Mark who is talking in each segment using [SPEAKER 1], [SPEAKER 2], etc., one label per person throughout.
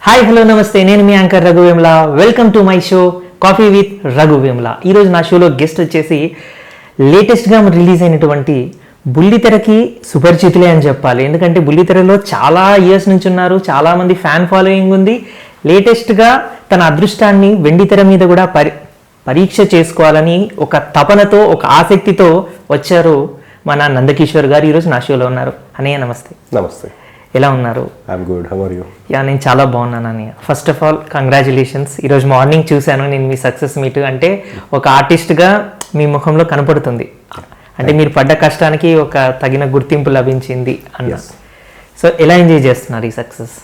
[SPEAKER 1] Hi hello నమస్తే, నేను మీ anchor Raghu Vemula. Welcome to my show coffee with Raghu Vemula. ఈరోజు నా షోలో గెస్ట్ వచ్చేసి లేటెస్ట్గా రిలీజ్ అయినటువంటి బుల్లితెరకి సుపరిచితులే అని చెప్పాలి. ఎందుకంటే బుల్లితెరలో చాలా ఇయర్స్ నుంచి ఉన్నారు, చాలామంది ఫ్యాన్ ఫాలోయింగ్ ఉంది. లేటెస్ట్గా తన అదృష్టాన్ని వెండితెర మీద కూడా పరీక్ష చేసుకోవాలని ఒక తపనతో, ఒక ఆసక్తితో వచ్చారు మన నందకిషోర్ గారు. ఈరోజు నా షోలో ఉన్నారు. అన్నయ్య నమస్తే.
[SPEAKER 2] నమస్తే,
[SPEAKER 1] ఎలా ఉన్నారు?
[SPEAKER 2] I'm good, how are you?
[SPEAKER 1] Yeah, నేను చాలా బాగున్నాను అన్నయ్య. First of all congratulations. ఈరోజు మార్నింగ్ చూశాను నేను మీ సక్సెస్ మీట్. అంటే ఒక ఆర్టిస్ట్గా మీ ముఖంలో కనపడుతుంది, అంటే మీరు పడ్డ కష్టానికి ఒక తగిన గుర్తింపు లభించింది అన్న. సో ఎలా ఎంజాయ్ చేస్తున్నారు ఈ సక్సెస్?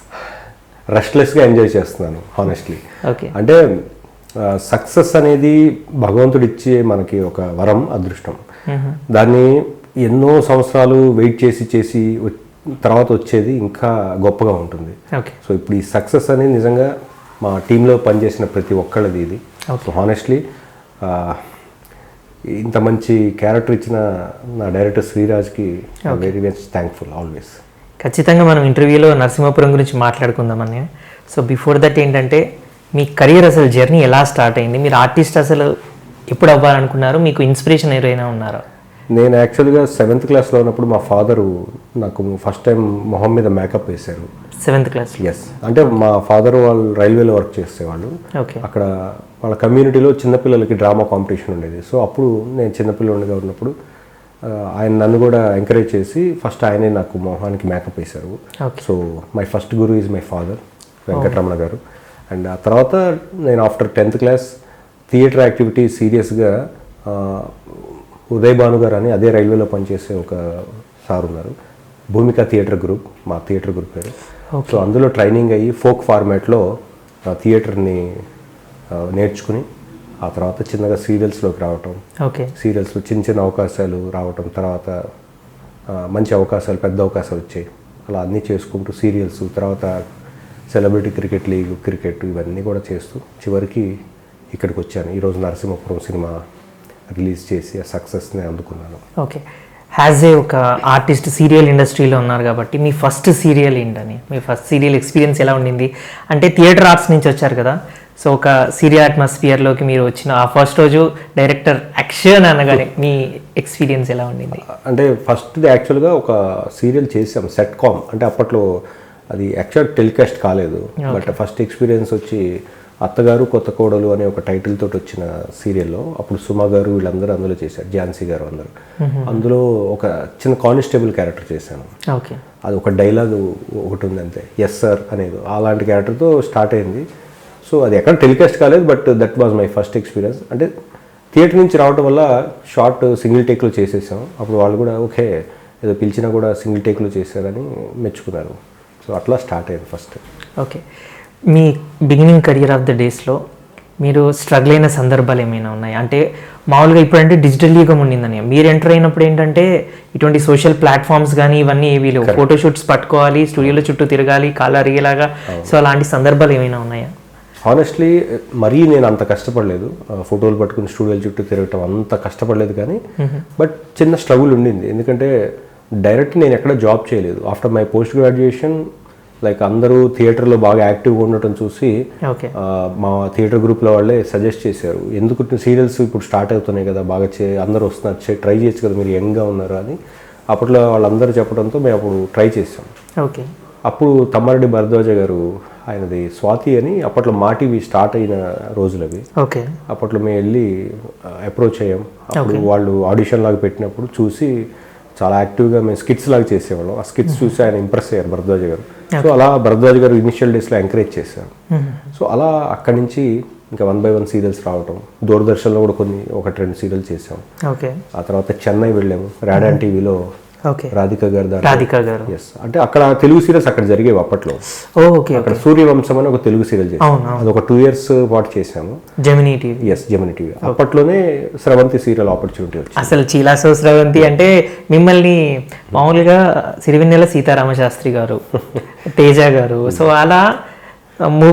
[SPEAKER 2] రెస్ట్లెస్గా ఎంజాయ్ చేస్తున్నాను హానెస్ట్లీ.
[SPEAKER 1] ఓకే.
[SPEAKER 2] అంటే సక్సెస్ అనేది భగవంతుడు ఇచ్చే మనకి ఒక వరం, అదృష్టం. దాన్ని ఎన్నో సంవత్సరాలు వెయిట్ చేసి తర్వాత వచ్చేది ఇంకా గొప్పగా ఉంటుంది.
[SPEAKER 1] ఓకే.
[SPEAKER 2] సో ఇప్పుడు ఈ సక్సెస్ అనేది నిజంగా మా టీంలో పనిచేసిన ప్రతి ఒక్కళ్ళది ఇది. సో హానెస్ట్లీ ఇంత మంచి క్యారెక్టర్ ఇచ్చిన నా డైరెక్టర్ శ్రీరాజ్కి వెరీ మచ్ థ్యాంక్ఫుల్ ఆల్వేస్.
[SPEAKER 1] ఖచ్చితంగా మనం ఇంటర్వ్యూలో నరసింహపురం గురించి మాట్లాడుకుందాం అన్నయ్య. సో బిఫోర్ దట్ ఏంటంటే మీ కెరియర్ అసలు జర్నీ ఎలా స్టార్ట్ అయింది? మీరు ఆర్టిస్ట్ అసలు ఎప్పుడు అవ్వాలనుకున్నారు? మీకు ఇన్స్పిరేషన్ ఎవరైనా ఉన్నారా?
[SPEAKER 2] నేను యాక్చువల్గా 7th క్లాస్లో ఉన్నప్పుడు మా ఫాదరు నాకు ఫస్ట్ టైం మొహం మీద మేకప్ వేశారు.
[SPEAKER 1] 7th class?
[SPEAKER 2] ఎస్. అంటే మా ఫాదర్ వాళ్ళు రైల్వేలో వర్క్ చేసేవాళ్ళు.
[SPEAKER 1] ఓకే.
[SPEAKER 2] అక్కడ వాళ్ళ కమ్యూనిటీలో చిన్నపిల్లలకి డ్రామా కాంపిటీషన్ ఉండేది. సో అప్పుడు నేను చిన్నపిల్లలుగా ఉన్నప్పుడు ఆయన నన్ను కూడా ఎంకరేజ్ చేసి ఫస్ట్ ఆయనే నాకు మొహానికి మేకప్ వేశారు. So my first Guru is my father, Venkataramana గారు. అండ్ ఆ తర్వాత నేను after 10th class theatre activity సీరియస్గా ఉదయ్ భాను గారు అని అదే రైల్వేలో పనిచేసే ఒక సార్ ఉన్నారు, భూమిక థియేటర్ గ్రూప్, మా థియేటర్ గ్రూప్ పేరు. సో అందులో ట్రైనింగ్ అయ్యి ఫోక్ ఫార్మాట్లో థియేటర్ని నేర్చుకుని ఆ తర్వాత చిన్నగా సీరియల్స్లోకి రావటం.
[SPEAKER 1] ఓకే.
[SPEAKER 2] సీరియల్స్లో చిన్న అవకాశాలు రావటం, తర్వాత మంచి అవకాశాలు, పెద్ద అవకాశాలు వచ్చాయి. అలా అన్నీ చేసుకుంటూ సీరియల్స్, తర్వాత సెలబ్రిటీ క్రికెట్ లీగ్, క్రికెట్, ఇవన్నీ కూడా చేస్తూ చివరికి ఇక్కడికి వచ్చాను. ఈరోజు నరసింహపురం సినిమా రిలీజ్ చేసి ఆ సక్సెస్ని అందుకున్నాను.
[SPEAKER 1] ఓకే. యాజ్ ఏ ఒక ఆర్టిస్ట్ సీరియల్ ఇండస్ట్రీలో ఉన్నారు కాబట్టి మీ ఫస్ట్ సీరియల్ ఏంటని, మీ ఫస్ట్ సీరియల్ ఎక్స్పీరియన్స్ ఎలా ఉండింది? అంటే థియేటర్ ఆర్ట్స్ నుంచి వచ్చారు కదా, సో ఒక సీరియల్ అట్మాస్ఫియర్లోకి మీరు వచ్చిన ఆ ఫస్ట్ రోజు డైరెక్టర్ యాక్షన్ అనగానే మీ ఎక్స్పీరియన్స్ ఎలా ఉండింది?
[SPEAKER 2] అంటే ఫస్ట్ యాక్చువల్గా ఒక సీరియల్ చేసాం, సెట్ కామ్. అంటే అప్పట్లో అది యాక్చువల్ టెలికాస్ట్ కాలేదు, బట్ ఫస్ట్ ఎక్స్పీరియన్స్ వచ్చి అత్తగారు కొత్త కోడలు అనే ఒక టైటిల్ తోటి వచ్చిన సీరియల్లో అప్పుడు సుమ గారు వీళ్ళందరూ అందులో చేశారు, ఝాన్సీ గారు అందరూ. అందులో ఒక చిన్న కానిస్టేబుల్ క్యారెక్టర్ చేశాను.
[SPEAKER 1] ఓకే. అది
[SPEAKER 2] ఒక డైలాగ్ ఒకటి ఉంది అంతే, ఎస్ సార్ అనేది. అలాంటి క్యారెక్టర్తో స్టార్ట్ అయింది. సో అది ఎక్కడ టెలికాస్ట్ కాలేదు, but that was my first experience. అంటే థియేటర్ నుంచి రావడం వల్ల షార్ట్ సింగిల్ టేక్లో చేసేసాం. అప్పుడు వాళ్ళు కూడా ఓకే, ఏదో పిలిచినా కూడా సింగిల్ టేక్లో చేశారని మెచ్చుకున్నారు. సో అట్లా స్టార్ట్ అయింది first.
[SPEAKER 1] Okay. Me beginning career of the డేస్లో మీరు స్ట్రగుల్ అయిన సందర్భాలు ఏమైనా ఉన్నాయి? అంటే మామూలుగా ఇప్పుడంటే డిజిటల్ యుగం ఉండిందని, మీరు ఎంటర్ అయినప్పుడు ఏంటంటే ఇటువంటి సోషల్ ప్లాట్ఫామ్స్ కానీ ఇవన్నీ ఏవి లేవు. ఫోటోషూట్స్ పట్టుకోవాలి, స్టూడియోలో చుట్టూ తిరగాలి, కాళ్ళు అరిగేలాగా. సో అలాంటి సందర్భాలు ఏమైనా ఉన్నాయా?
[SPEAKER 2] హానెస్ట్లీ మరీ నేను అంత కష్టపడలేదు, ఫోటోలు పట్టుకుని స్టూడియోల చుట్టూ తిరగటం అంత కష్టపడలేదు. కానీ బట్ చిన్న స్ట్రగుల్ ఉండింది. ఎందుకంటే డైరెక్ట్ నేను ఎక్కడ జాబ్ చేయలేదు. After my post graduation like అందరూ థియేటర్లో బాగా యాక్టివ్గా ఉండటం చూసి మా థియేటర్ గ్రూప్లో వాళ్ళే సజెస్ట్ చేశారు, ఎందుకు సీరియల్స్ ఇప్పుడు స్టార్ట్ అవుతున్నాయి కదా, బాగా అందరూ వస్తున్నారు, ట్రై చేయొచ్చు కదా, మీరు యంగ్గా ఉన్నారు అని అప్పట్లో వాళ్ళందరూ చెప్పడంతో మేము అప్పుడు ట్రై చేసాం.
[SPEAKER 1] ఓకే.
[SPEAKER 2] అప్పుడు తమ్మారెడ్డి భరద్వాజ గారు, ఆయనది స్వాతి అని, అప్పట్లో మా టీవీ స్టార్ట్ అయిన రోజులు అవి.
[SPEAKER 1] ఓకే.
[SPEAKER 2] అప్పట్లో మేము వెళ్ళి అప్రోచ్ అయ్యాం. అప్పుడు వాళ్ళు ఆడిషన్ లాగా పెట్టినప్పుడు చూసి చాలా యాక్టివ్గా మేము స్కిట్స్ లాగా చేసేవాళ్ళం. ఆ స్కిట్స్ చూసి ఆయన ఇంప్రెస్ అయ్యారు భరద్వాజ గారు. సో అలా భరద్వాజ్ గారు ఇనిషియల్ డేస్లో ఎంకరేజ్ చేశారు. సో అలా అక్కడి నుంచి ఇంకా 1 by 1 సీరియల్స్ రావటం, దూరదర్శన్లో కూడా ఒకటి 2 సీరియల్స్ చేసాం.
[SPEAKER 1] ఓకే.
[SPEAKER 2] ఆ తర్వాత చెన్నై వెళ్ళాము, రాడాన్ టీవీలో రాధిక గారు. ఎస్. అంటే అక్కడ తెలుగు సీరియల్స్ అక్కడ జరిగేవి అప్పట్లో. అక్కడ సూర్యవంశం అని ఒక తెలుగు సీరియల్ చేసాం, అది ఒక 2 years పాటు చేసాము.
[SPEAKER 1] Gemini TV.
[SPEAKER 2] Yes, Gemini TV. అప్పట్లోనే స్రవంతి సీరియల్ ఆపర్చునిటీ వచ్చింది.
[SPEAKER 1] అసలు చీలాసో స్రవంతి అంటే మిమ్మల్ని మామూలుగా సిరివెన్నెల సీతారామ శాస్త్రి గారు, తేజ గారు, సో అలా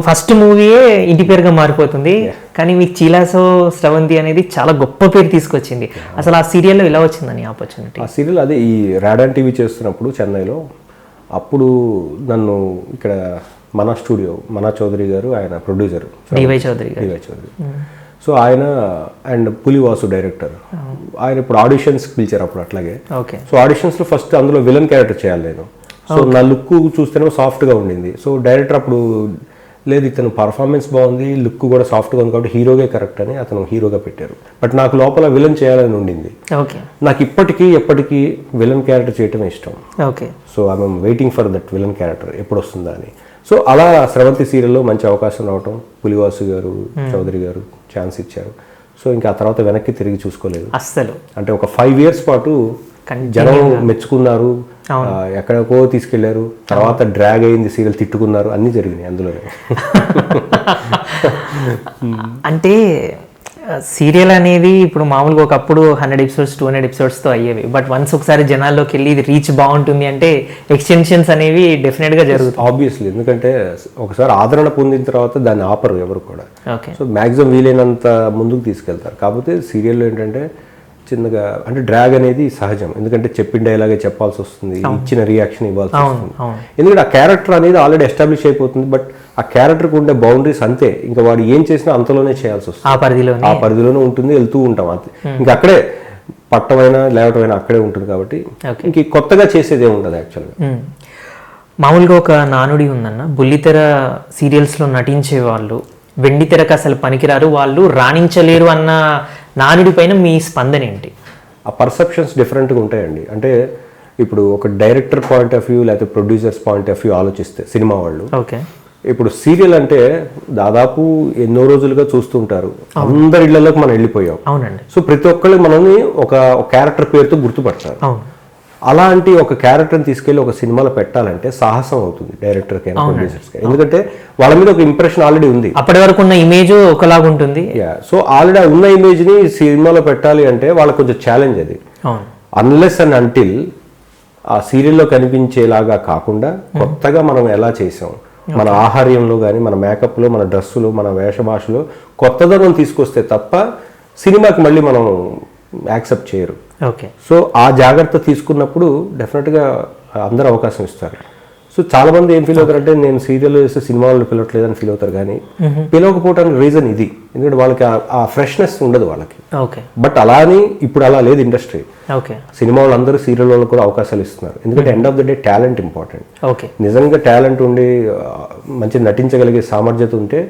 [SPEAKER 1] ఫస్ట్ మూవీయే ఇంటి పేరుగా మారిపోతుంది. కానీ మీకు చీలాసో స్రవంతి అనేది చాలా గొప్ప పేరు తీసుకొచ్చింది. అసలు ఆ సీరియల్లో ఎలా వచ్చిందని ఆపర్చునిటీ?
[SPEAKER 2] ఆ సీరియల్ అదే ఈ రాడాన్ టీవీ చేస్తున్నప్పుడు చెన్నైలో, అప్పుడు నన్ను ఇక్కడ మన స్టూడియో, మన చౌదరి గారు ఆయన ప్రొడ్యూసర్,
[SPEAKER 1] డివై చౌదరి గారు.
[SPEAKER 2] డివై చౌదరి. సో ఆయన అండ్ పులివాసు డైరెక్టర్. ఆయన ఇప్పుడు ఆడిషన్స్కి పిలిచారు అప్పుడు అట్లాగే.
[SPEAKER 1] ఓకే.
[SPEAKER 2] సో ఆడిషన్స్లో ఫస్ట్ అందులో విలన్ క్యారెక్టర్ చేయాలి నేను. సో నా లుక్ చూస్తేనే సాఫ్ట్గా ఉండింది. సో డైరెక్టర్ అప్పుడు లేదు ఇతను పర్ఫార్మెన్స్ బాగుంది, లుక్ కూడా సాఫ్ట్గా ఉంది కాబట్టి హీరోగా కరెక్ట్ అని అతను హీరోగా పెట్టారు. బట్ నాకు లోపల విలన్ చేయాలని ఉండింది.
[SPEAKER 1] ఓకే.
[SPEAKER 2] నాకు ఎప్పటికీ విలన్ క్యారెక్టర్ చేయటమే ఇష్టం.
[SPEAKER 1] Okay.
[SPEAKER 2] So I'm waiting for that villain character ఎప్పుడు వస్తుందా అని. సో అలా స్రవంతి సీరియల్లో మంచి అవకాశం రావటం, పులివాసు గారు, చౌదరి గారు ఛాన్స్ ఇచ్చారు. సో ఇంకా ఆ తర్వాత వెనక్కి తిరిగి చూసుకోలేదు
[SPEAKER 1] అస్సలు.
[SPEAKER 2] అంటే ఒక 5 years పాటు జనం మెచ్చుకున్నారు, ఎక్కడికో తీసుకెళ్లారు, తర్వాత డ్రాగ్ అయింది సీరియల్, తిట్టుకున్నారు, అన్నీ జరిగినాయి అందులోనే.
[SPEAKER 1] అంటే సీరియల్ అనేది ఇప్పుడు మామూలుగా ఒకప్పుడు 100 episodes 200 episodesతో అయ్యేవి. బట్ వన్స్ ఒకసారి జనాల్లోకి వెళ్ళి ఇది రీచ్ బాగుంటుంది అంటే ఎక్స్టెన్షన్స్ అనేవి డెఫినెట్గా జరుగుతాయి.
[SPEAKER 2] ఆబ్వియస్లీ, ఎందుకంటే ఒకసారి ఆదరణ పొందిన తర్వాత దాన్ని ఆపరు ఎవరు కూడా.
[SPEAKER 1] ఓకే.
[SPEAKER 2] సో మ్యాక్సిమం వీలైనంత ముందుకు తీసుకెళ్తారు. కాకపోతే సీరియల్లో ఏంటంటే చిన్నగా అంటే డ్రాగ్ అనేది సహజం, ఎందుకంటే చెప్పిన డైలాగే చెప్పాల్సి వస్తుంది, ఇచ్చిన రియాక్షన్ ఇవ్వాల్సి వస్తుంది. ఎందుకంటే ఆ క్యారెక్టర్ అనేది ఆల్రెడీ ఎస్టాబ్లిష్ అయిపోతుంది. బట్ ఆ క్యారెక్టర్కి ఉండే బౌండరీస్ అంతే, ఇంకా వాడు ఏం చేసినా అంతలోనే చేయాల్సి వస్తుంది, ఆ పరిధిలోనే ఉంటుంది, వెళ్తూ ఉంటాం అంతే. ఇంకా అక్కడే పట్టమైనా లేవటమైనా అక్కడే ఉంటుంది కాబట్టి ఇంక కొత్తగా చేసేది ఏముండదు యాక్చువల్గా.
[SPEAKER 1] మామూలుగా ఒక నానుడి ఉందన్న, బుల్లితెర సీరియల్స్లో నటించే వాళ్ళు వెండితెరకు అసలు పనికిరారు, వాళ్ళు రాణించలేరు అన్న నానుడి పైన మీ స్పందన ఏంటి?
[SPEAKER 2] ఆ పర్సెప్షన్స్ డిఫరెంట్గా ఉంటాయండి. అంటే ఇప్పుడు ఒక డైరెక్టర్ పాయింట్ ఆఫ్ వ్యూ లేకపోతే ప్రొడ్యూసర్స్ పాయింట్ ఆఫ్ వ్యూ ఆలోచిస్తే సినిమా వాళ్ళు,
[SPEAKER 1] ఓకే,
[SPEAKER 2] ఇప్పుడు సీరియల్ అంటే దాదాపు ఎన్నో రోజులుగా చూస్తుంటారు, అందరి ఇళ్లలోకి మనం వెళ్ళిపోయాం.
[SPEAKER 1] అవునండి.
[SPEAKER 2] సో ప్రతి ఒక్కళ్ళు మనల్ని ఒక క్యారెక్టర్ పేరుతో గుర్తుపడతారు. అలాంటి ఒక క్యారెక్టర్ని తీసుకెళ్లి ఒక సినిమాలో పెట్టాలంటే సాహసం అవుతుంది డైరెక్టర్కి, ప్రొడ్యూసర్స్కి, ఎందుకంటే వాళ్ళ మీద ఒక ఇంప్రెషన్ ఆల్రెడీ ఉంది,
[SPEAKER 1] అప్పటి వరకు ఉన్న ఇమేజ్ ఒకలాగా ఉంటుంది.
[SPEAKER 2] సో ఆల్రెడీ ఉన్న ఇమేజ్ని సినిమాలో పెట్టాలి అంటే వాళ్ళకి కొంచెం ఛాలెంజ్ అది. అన్లెస్ అండ్ అంటిల్ ఆ సీరియల్లో కనిపించేలాగా కాకుండా కొత్తగా మనం ఎలా చేసాం, మన ఆహార్యంలో కానీ, మన మేకప్లో, మన డ్రెస్సులో, మన వేషభాషలో కొత్తదనం తీసుకొస్తే తప్ప సినిమాకి మళ్ళీ మనం యాక్సెప్ట్ చేయరు.
[SPEAKER 1] ఓకే.
[SPEAKER 2] సో ఆ జాగ్రత్త తీసుకున్నప్పుడు డెఫినెట్గా అందరూ అవకాశం ఇస్తారు. సో చాలా మంది ఏం ఫీల్ అవుతారంటే నేను సీరియల్ వేస్తే సినిమాలను పిలవట్లేదని ఫీల్ అవుతారు, కానీ పిలవకపోవడానికి రీజన్ ఇది, ఎందుకంటే వాళ్ళకి ఆ ఫ్రెష్నెస్ ఉండదు వాళ్ళకి.
[SPEAKER 1] ఓకే.
[SPEAKER 2] బట్ అలా అని ఇప్పుడు అలా లేదు ఇండస్ట్రీ.
[SPEAKER 1] ఓకే.
[SPEAKER 2] సినిమా వాళ్ళందరూ సీరియల్ వాళ్ళకి కూడా అవకాశాలు ఇస్తున్నారు, ఎందుకంటే end of the day talent important.
[SPEAKER 1] Okay.
[SPEAKER 2] నిజంగా టాలెంట్ ఉండి మంచి నటించగలిగే సామర్థ్యత ఉంటే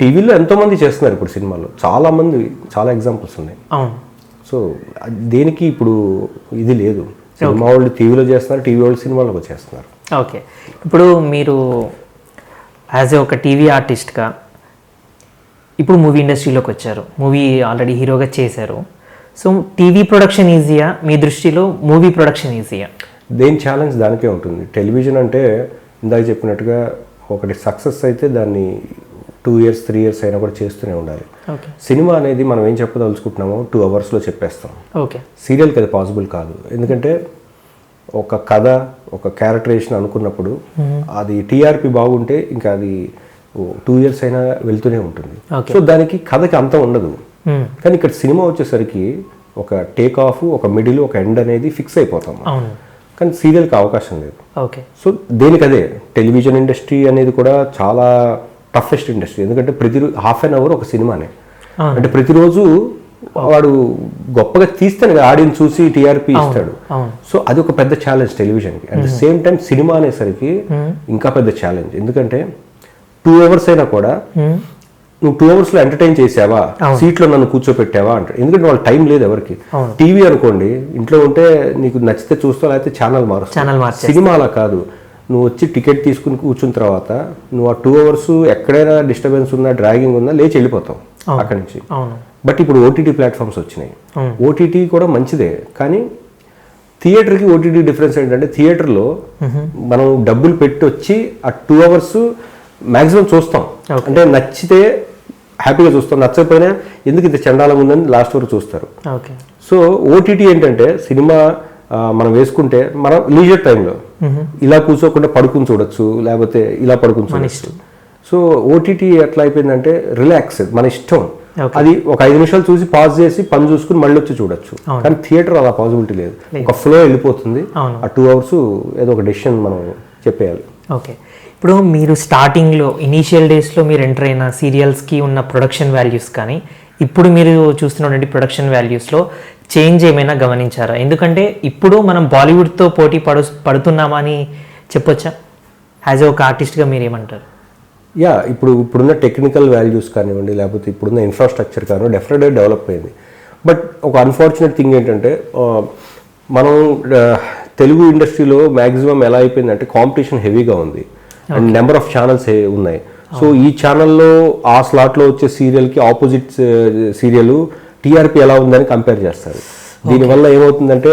[SPEAKER 2] టీవీలో ఎంతో మంది చేస్తున్నారు ఇప్పుడు సినిమాలో, చాలా మంది, చాలా ఎగ్జాంపుల్స్ ఉన్నాయి. సో దేనికి ఇప్పుడు ఇది లేదు, సినిమా వాళ్ళు టీవీలో చేస్తున్నారు, టీవీ వాళ్ళు సినిమాలోకి వచ్చేస్తున్నారు.
[SPEAKER 1] ఓకే. ఇప్పుడు మీరు యాజ్ ఏ ఒక టీవీ ఆర్టిస్ట్గా ఇప్పుడు మూవీ ఇండస్ట్రీలోకి వచ్చారు, మూవీ ఆల్రెడీ హీరోగా చేశారు. సో టీవీ ప్రొడక్షన్ ఈజీయా మీ దృష్టిలో, మూవీ ప్రొడక్షన్ ఈజీయా?
[SPEAKER 2] దేని ఛాలెంజ్ దానికే ఉంటుంది. టెలివిజన్ అంటే ఇందాక చెప్పినట్టుగా ఒకటి సక్సెస్ అయితే దాన్ని 2 years 3 years అయినా కూడా చేస్తూనే ఉండాలి. సినిమా అనేది మనం ఏం చెప్పదలుచుకుంటున్నామో 2 hours చెప్పేస్తాం.
[SPEAKER 1] ఓకే.
[SPEAKER 2] సీరియల్కి అది పాసిబుల్ కాదు, ఎందుకంటే ఒక కథ, ఒక క్యారెక్టరేషన్ అనుకున్నప్పుడు అది టీఆర్పీ బాగుంటే ఇంకా అది 2 years అయినా వెళ్తూనే ఉంటుంది. సో దానికి కథకి అంతం ఉండదు. కానీ ఇక్కడ సినిమా వచ్చేసరికి ఒక టేక్ ఆఫ్, ఒక మిడిల్, ఒక ఎండ్ అనేది ఫిక్స్ అయిపోతాం. కానీ సీరియల్కి అవకాశం లేదు.
[SPEAKER 1] ఓకే.
[SPEAKER 2] సో దేనికి అదే టెలివిజన్ ఇండస్ట్రీ అనేది కూడా చాలా టఫెస్ట్ ఇండస్ట్రీ, ఎందుకంటే ప్రతి ½ an hour ఒక సినిమానే, అంటే ప్రతిరోజు వాడు గొప్పగా తీస్తేనే ఆడియన్స్ చూసి టీఆర్పీ ఇస్తాడు. సో అది ఒక పెద్ద ఛాలెంజ్ టెలివిజన్కి. At the same time cinema అనేసరికి ఇంకా పెద్ద ఛాలెంజ్, ఎందుకంటే 2 hours అయినా కూడా నువ్వు 2 hours ఎంటర్టైన్ చేసావా, సీట్లో నన్ను కూర్చోపెట్టావా అంటాడు, ఎందుకంటే వాళ్ళ టైం లేదు ఎవరికి. టీవీ అనుకోండి, ఇంట్లో ఉంటే నీకు నచ్చితే చూస్తావు, లేకపోతే ఛానల్ మారుస్తావు. సినిమా అలా కాదు, నువ్వు వచ్చి టికెట్ తీసుకుని కూర్చున్న తర్వాత నువ్వు ఆ 2 hours ఎక్కడైనా డిస్టర్బెన్స్ ఉన్నా, డ్రాగింగ్ ఉన్నా లేచి వెళ్ళిపోతావు అక్కడి నుంచి. బట్ ఇప్పుడు ఓటీటీ ప్లాట్ఫామ్స్ వచ్చినాయి, ఓటీటీ కూడా మంచిదే, కానీ థియేటర్కి ఓటీటీ డిఫరెన్స్ ఏంటంటే థియేటర్లో మనం డబ్బులు పెట్టి వచ్చి ఆ 2 hours మ్యాక్సిమం చూస్తాం, అంటే నచ్చితే హ్యాపీగా చూస్తాం, నచ్చకపోయినా ఎందుకు ఇంత చండాలం ఉందని లాస్ట్ వరకు చూస్తారు. సో ఓటీటీ ఏంటంటే సినిమా మనం వేసుకుంటే మనం లీజర్ టైంలో ఇలా కూర్చోకుండా పడుకుని చూడొచ్చు, లేకపోతే ఇలా పడుకుని చూడొచ్చు. సో ఓటీటీ ఎట్లా అయిపోయిందంటే రిలాక్స్, మన ఇష్టం, అది ఒక 5 నిమిషాలు చూసి పాజ్ చేసి పని చూసుకుని మళ్ళీ వచ్చి చూడొచ్చు. కానీ థియేటర్ అలా పాసిబిలిటీ లేదు, ఒక ఫ్లో వెళ్ళిపోతుంది. ఆ 2 hours ఏదో ఒక డెసిషన్ మనం చెప్పేయాలి.
[SPEAKER 1] ఓకే. ఇప్పుడు మీరు స్టార్టింగ్లో ఇనీషియల్ డేస్లో మీరు ఎంటర్ అయిన సీరియల్స్కి ఉన్న ప్రొడక్షన్ వాల్యూస్ కానీ ఇప్పుడు మీరు చూస్తున్నటువంటి ప్రొడక్షన్ వాల్యూస్లో చేంజ్ ఏమైనా గమనించారా? ఎందుకంటే ఇప్పుడు మనం బాలీవుడ్తో పోటీ పడుతున్నామని చెప్పొచ్చా? యాజ్ ఒక ఆర్టిస్ట్గా మీరు ఏమంటారు?
[SPEAKER 2] ఇప్పుడున్న టెక్నికల్ వాల్యూస్ కానివ్వండి, లేకపోతే ఇప్పుడున్న ఇన్ఫ్రాస్ట్రక్చర్ కానివ్వండి, డెఫినెట్గా డెవలప్ అయింది. బట్ ఒక అన్ఫార్చునేట్ థింగ్ ఏంటంటే మనం తెలుగు ఇండస్ట్రీలో మ్యాక్సిమం ఎలా అయిపోయిందంటే కాంపిటీషన్ హెవీగా ఉంది అండ్ నెంబర్ ఆఫ్ ఛానల్స్ ఉన్నాయి. సో ఈ ఛానల్లో ఆ స్లాట్లో వచ్చే సీరియల్కి ఆపోజిట్ సీరియల్ టీఆర్పీ ఎలా ఉందని కంపేర్ చేస్తారు. దీనివల్ల ఏమవుతుందంటే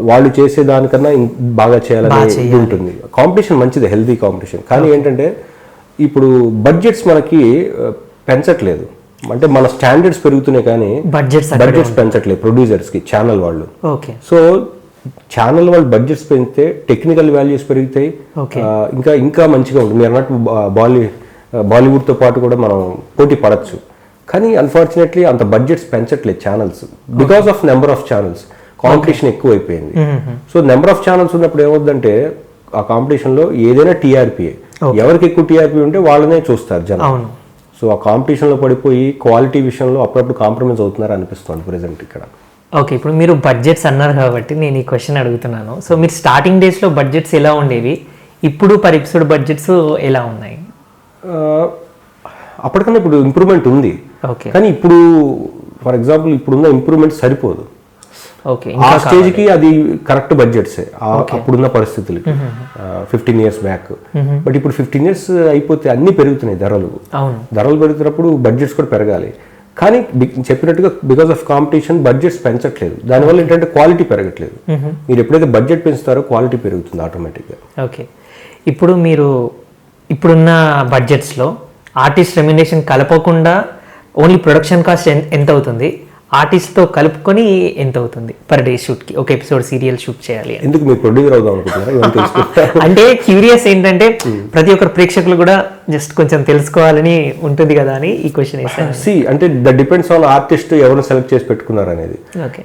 [SPEAKER 2] వాళ్ళు చేసే దానికన్నా బాగా చేయాలని ఇది ఉంటుంది. కాంపిటీషన్ మంచిది, హెల్తీ కాంపిటీషన్. కానీ ఏంటంటే ఇప్పుడు బడ్జెట్స్ మనకి పెంచట్లేదు. అంటే మన స్టాండర్డ్స్ పెరుగుతున్నాయి కానీ బడ్జెట్స్ పెంచట్లేదు ప్రొడ్యూసర్స్కి, ఛానల్ వాళ్ళు. సో ఛానల్ వాళ్ళు బడ్జెట్స్ పెంచితే టెక్నికల్ వాల్యూస్ పెరుగుతాయి, ఇంకా మంచిగా ఉంటుంది. మీరు అన్నట్టు బాలీవుడ్తో పాటు కూడా మనం పోటీ పడచ్చు. కానీ అన్ఫార్చునేట్లీ అంత బడ్జెట్స్ పెంచట్లేదు channels because of number of channels. Competition ఎక్కువ అయిపోయింది. సో నెంబర్ ఆఫ్ ఛానల్స్ ఉన్నప్పుడు ఏమవుతుందంటే ఆ కాంపిటీషన్లో ఏదైనా టీఆర్పీ, ఎవరికి ఎక్కువ టీఆర్పీ ఉంటే వాళ్ళనే చూస్తారు జనం. సో ఆ కాంపిటీషన్లో పడిపోయి క్వాలిటీ విషయంలో అప్పుడప్పుడు కాంప్రమైజ్ అవుతున్నారు అనిపిస్తుంది ప్రెసెంట్ ఇక్కడ.
[SPEAKER 1] ఓకే, ఇప్పుడు మీరు బడ్జెట్స్ అన్నారు కాబట్టి నేను ఈ క్వశ్చన్ అడుగుతున్నాను. సో మీరు స్టార్టింగ్ డేస్లో బడ్జెట్స్ ఎలా ఉండేవి, ఇప్పుడు పర్ ఎపిసోడ్ బడ్జెట్స్ ఎలా ఉన్నాయి?
[SPEAKER 2] అప్పటికన్నా ఇప్పుడు ఇంప్రూవ్మెంట్ ఉంది. కానీ ఇప్పుడు ఫర్ ఎగ్జాంపుల్ ఇప్పుడున్న ఇంప్రూవ్మెంట్ సరిపోదు. ఆ స్టేజ్కి అది కరెక్ట్ బడ్జెట్సే అప్పుడున్న పరిస్థితులకి 15 years బ్యాక్. బట్ ఇప్పుడు 15 years అయిపోతే అన్ని పెరుగుతున్నాయి ధరలు పెరుగుతున్నప్పుడు బడ్జెట్స్ కూడా పెరగాలి. కానీ చెప్పినట్టుగా బికాస్ ఆఫ్ కాంపిటీషన్ బడ్జెట్స్ పెంచట్లేదు. దానివల్ల ఏంటంటే క్వాలిటీ పెరగట్లేదు. మీరు ఎప్పుడైతే బడ్జెట్ పెంచుతారో క్వాలిటీ పెరుగుతుంది ఆటోమేటిక్గా.
[SPEAKER 1] ఓకే, ఇప్పుడు మీరు ఇప్పుడున్న బడ్జెట్స్లో ఆర్టిస్ట్ రెమ్యునరేషన్ కలపకుండా ఓన్లీ ప్రొడక్షన్ కాస్ట్ ఎంత అవుతుంది, ఆర్టిస్ట్తో కలుపుకొని ఎంత అవుతుంది పర్ డే షూట్కి? ఒక ఎపిసోడ్ సీరియల్ షూట్ చేయాలి
[SPEAKER 2] ఎందుకు మీరు ప్రొడ్యూసర్ అవుదాం అనుకుంటున్నారా?
[SPEAKER 1] అంటే క్యూరియస్ ఏంటంటే ప్రతి ఒక్కరు ప్రేక్షకులు కూడా జస్ట్ కొంచెం తెలుసుకోవాలని ఉంటుంది కదా అని ఈ క్వశ్చన్ వేసాను.
[SPEAKER 2] అంటే దట్ డిపెండ్స్ ఆన్ ఆర్టిస్ట్ ఎవరు సెలెక్ట్ చేసి పెట్టుకున్నారు అనేది.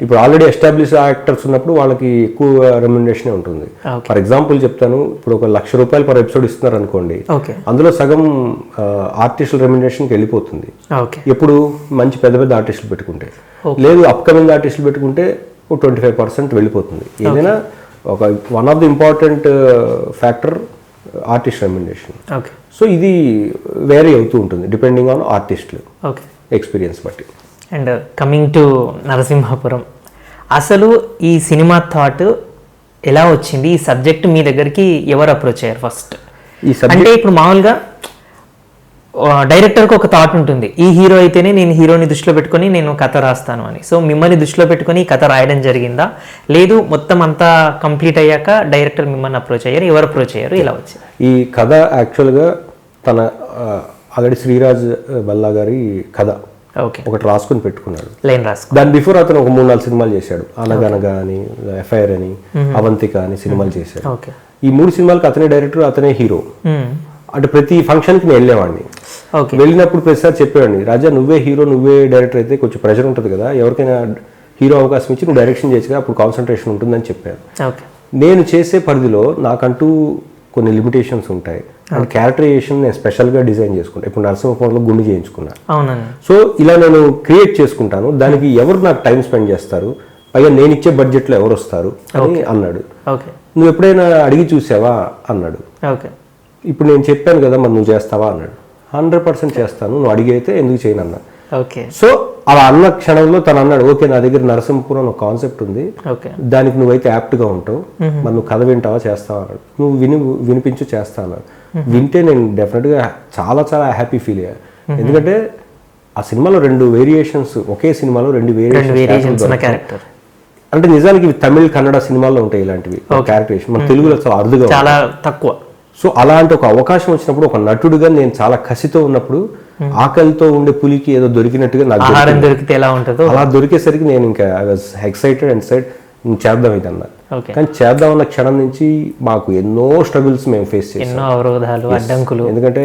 [SPEAKER 2] ఇప్పుడు ఆల్రెడీ ఎస్టాబ్లిష్ యాక్టర్స్ ఉన్నప్పుడు వాళ్ళకి ఎక్కువ రెమ్యునరేషన్ ఉంటుంది. ఫర్ ఎగ్జాంపుల్ చెప్తాను, ఇప్పుడు ఒక ₹1,00,000 పర్ ఎపిసోడ్ ఇస్తున్నారు అనుకోండి, అందులో సగం ఆర్టిస్టుల రెమ్యునరేషన్కి వెళ్ళిపోతుంది. ఎప్పుడు మంచి పెద్ద పెద్ద ఆర్టిస్టులు పెట్టుకుంటే. లేదు అప్కమింగ్ ఆర్టిస్టులు పెట్టుకుంటే 25% వెళ్ళిపోతుంది. ఏదైనా ఒక one of the important factor artist remuneration. So ఇది వేరీ అవుతూ ఉంటుంది డిపెండింగ్ ఆన్ ఆర్టిస్టులు ఎక్స్పీరియన్స్ బట్టి.
[SPEAKER 1] అండ్ కమింగ్ టు నరసింహాపురం, అసలు ఈ సినిమా థాట్ ఎలా వచ్చింది? ఈ సబ్జెక్ట్ మీ దగ్గరికి ఎవరు అప్రోచ్ అయ్యారు ఫస్ట్? అంటే ఇప్పుడు మామూలుగా డైరెక్టర్కి ఒక థాట్ ఉంటుంది, ఈ హీరో అయితేనే నేను హీరోని దృష్టిలో పెట్టుకొని నేను కథ రాస్తాను అని. సో మిమ్మల్ని దృష్టిలో పెట్టుకొని కథ రాయడం జరిగిందా, లేదు మొత్తం అంతా కంప్లీట్ అయ్యాక డైరెక్టర్ మిమ్మల్ని అప్రోచ్ అయ్యారు? ఎవరు అప్రోచ్ అయ్యారు, ఇలా వచ్చింది?
[SPEAKER 2] ఈ కథ యాక్చువల్గా తన ఆల్రెడీ శ్రీరాజ్ బల్లా గారి కథ ఒకటి రాసుకుని పెట్టుకున్నాడు,
[SPEAKER 1] లైన్ రాసుకుని.
[SPEAKER 2] దాని బిఫోర్ అతను ఒక 3-4 సినిమాలు చేశాడు. అనగనగా అని, ఎఫ్ఐఆర్ అని, అవంతిక అని సినిమాలు చేశాడు. ఈ 3 సినిమాలకు అతనే డైరెక్టర్, అతనే హీరో. అంటే ప్రతి ఫంక్షన్కి నేను వెళ్ళేవాడిని. వెళ్ళినప్పుడు ప్రతిసారి చెప్పేవాడిని, రాజా నువ్వే హీరో నువ్వే డైరెక్టర్ అయితే కొంచెం ప్రెషర్ ఉంటుంది కదా, ఎవరికైనా హీరో అవకాశం ఇచ్చి నువ్వు డైరెక్షన్ చేయొచ్చు కదా, అప్పుడు కాన్సన్ట్రేషన్ ఉంటుందని చెప్పాను. నేను చేసే పరిధిలో నాకంటూ కొన్ని లిమిటేషన్స్ ఉంటాయి. అండ్ క్యారెక్టరైజేషన్ నేను స్పెషల్గా డిజైన్ చేసుకుంటాను. ఇప్పుడు నరసింహపురంలో గుండు చేయించుకున్నాను. సో ఇలా నేను క్రియేట్ చేసుకుంటాను. దానికి ఎవరు నాకు టైం స్పెండ్ చేస్తారు, పైగా నేను ఇచ్చే బడ్జెట్లో ఎవరు వస్తారు అని అన్నాడు. నువ్వు ఎప్పుడైనా అడిగి చూసావా అన్నాడు. ఇప్పుడు నేను చెప్పాను కదా మరి నువ్వు చేస్తావా అన్నాడు. 100% చేస్తాను, నువ్వు అడిగైతే ఎందుకు చేయను అన్నా. సో అలా అన్న క్షణంలో తను అన్నాడు, ఓకే నా దగ్గర నరసింహపురం ఒక కాన్సెప్ట్ ఉంది, దానికి నువ్వైతే యాప్ట్గా ఉంటావు, మరి నువ్వు కథ వింటావా చేస్తావా అన్నాడు. నువ్వు వినిపించు చేస్తా అన్నాడు. వింటే నేను డెఫినెట్గా చాలా చాలా హ్యాపీ ఫీల్ అయ్యా. ఎందుకంటే ఆ సినిమాలో 2 వేరియేషన్స్, ఒకే సినిమాలో 2 వేరియేషన్స్. అంటే నిజానికి తమిళ కన్నడ సినిమాల్లో ఉంటాయి ఇలాంటివి క్యారెక్టరేషన్, మన తెలుగులో చాలా అరుదుగా,
[SPEAKER 1] చాలా తక్కువ.
[SPEAKER 2] సో అలాంటి ఒక అవకాశం వచ్చినప్పుడు, ఒక నటుడుగా నేను చాలా కసితో ఉన్నప్పుడు, ఆకలితో ఉండే పులికి ఏదో దొరికినట్టుగా నాకు
[SPEAKER 1] దొరికితే ఎలా ఉంటుందో అలా
[SPEAKER 2] దొరికేసరికి నేను ఇంకా I was excited and side చేద్దాం ఇది అన్నా. కానీ చేద్దాం అన్న క్షణం నుంచి మాకు ఎన్నో స్ట్రగుల్స్ మేము ఫేస్ చేసాం,
[SPEAKER 1] ఎన్నో అవరోధాలు, అడ్డంకులు.
[SPEAKER 2] ఎందుకంటే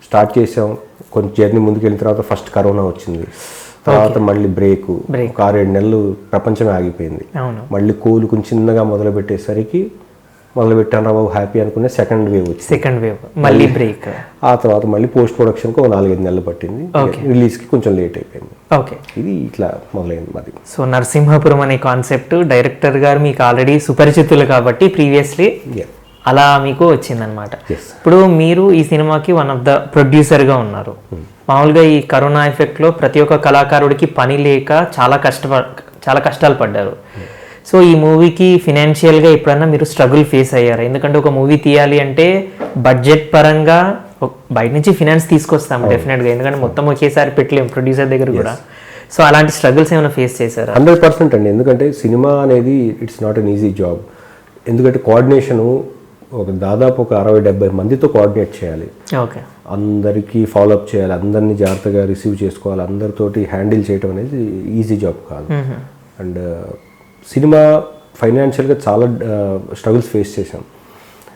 [SPEAKER 2] స్టార్ట్ చేసాం, కొంచెం జర్నీ ముందుకెళ్ళిన తర్వాత ఫస్ట్ కరోనా వచ్చింది, తర్వాత మళ్ళీ బ్రేక్, ఒక 6-7 నెలలు ప్రపంచమే ఆగిపోయింది. మళ్ళీ కొంచెం చిన్నగా మొదలు పెట్టేసరికి మొదలు పెట్టాను రా బాబు హ్యాపీ అనుకునే సెకండ్ వేవ్ వచ్చింది.
[SPEAKER 1] సెకండ్ వేవ్ మళ్ళీ బ్రేక్.
[SPEAKER 2] ఆ తర్వాత మళ్ళీ పోస్ట్ ప్రొడక్షన్కి ఒక 4-5 నెలలు పట్టింది. రిలీజ్కి కొంచెం లేట్ అయిపోయింది.
[SPEAKER 1] ఓకే,
[SPEAKER 2] ఇది ఇట్లా మొదలైంది మాది.
[SPEAKER 1] సో నరసింహపురం అనే కాన్సెప్ట్ డైరెక్టర్ గారు మీకు ఆల్రెడీ సుపరిచితులు కాబట్టి ప్రీవియస్లీ అలా మీకు వచ్చిందనమాట. ఇప్పుడు మీరు ఈ సినిమాకి వన్ ఆఫ్ ద ప్రొడ్యూసర్గా ఉన్నారు. మామూలుగా ఈ కరోనా ఎఫెక్ట్లో ప్రతి ఒక్క కళాకారుడికి పని లేక చాలా కష్టాలు పడ్డారు. సో ఈ మూవీకి ఫినాన్షియల్గా ఎప్పుడన్నా మీరు స్ట్రగుల్ ఫేస్ అయ్యారు? ఎందుకంటే ఒక మూవీ తీయాలి అంటే బడ్జెట్ పరంగా బయట నుంచి ఫినాన్స్ తీసుకొస్తాం డెఫినెట్గా, ఎందుకంటే మొత్తం ఒకేసారి పెట్టలేము ప్రొడ్యూసర్ దగ్గర కూడా. సో అలాంటి స్ట్రగుల్స్ ఏమైనా ఫేస్ చేశారా?
[SPEAKER 2] 100% అండి. ఎందుకంటే సినిమా అనేది it's not an easy job. ఎందుకంటే కోఆర్డినేషను దాదాపు ఒక 60-70 మందితో కోఆర్డినేట్ చేయాలి.
[SPEAKER 1] ఓకే,
[SPEAKER 2] అందరికీ ఫాలోఅప్ చేయాలి, అందరినీ జాగ్రత్తగా రిసీవ్ చేసుకోవాలి, అందరితోటి హ్యాండిల్ చేయడం అనేది ఈజీ జాబ్ కాదు. అండ్ సినిమా ఫైనాన్షియల్గా చాలా స్ట్రగుల్స్ ఫేస్ చేశాం.